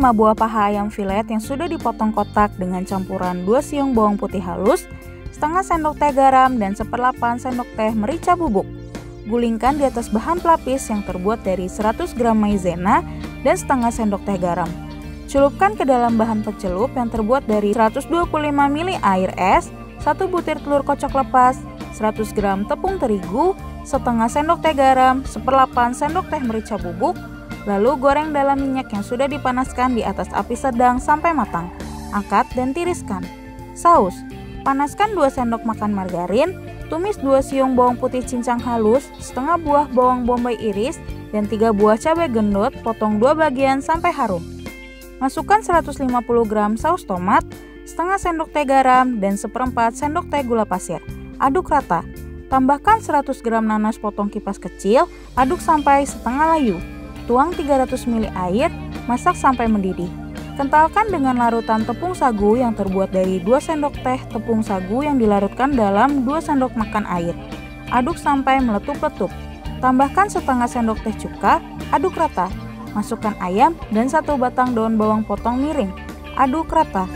5 buah paha ayam filet yang sudah dipotong kotak dengan campuran 2 siung bawang putih halus, setengah sendok teh garam, dan 1/8 sendok teh merica bubuk. Gulingkan di atas bahan pelapis yang terbuat dari 100 gram maizena dan setengah sendok teh garam. Celupkan ke dalam bahan pencelup yang terbuat dari 125 ml air es, 1 butir telur kocok lepas, 100 gram tepung terigu, setengah sendok teh garam, 1/8 sendok teh merica bubuk. Lalu goreng dalam minyak yang sudah dipanaskan di atas api sedang sampai matang. Angkat dan tiriskan. Saus. Panaskan 2 sendok makan margarin, tumis 2 siung bawang putih cincang halus, setengah buah bawang bombay iris, dan 3 buah cabai gendot, potong 2 bagian sampai harum. Masukkan 150 gram saus tomat, setengah sendok teh garam, dan 1/4 sendok teh gula pasir. Aduk rata. Tambahkan 100 gram nanas potong kipas kecil, aduk sampai setengah layu. Tuang 300 ml air, masak sampai mendidih. Kentalkan dengan larutan tepung sagu yang terbuat dari 2 sendok teh tepung sagu yang dilarutkan dalam 2 sendok makan air. Aduk sampai meletup-letup. Tambahkan setengah sendok teh cuka, aduk rata. Masukkan ayam dan 1 batang daun bawang potong miring. Aduk rata.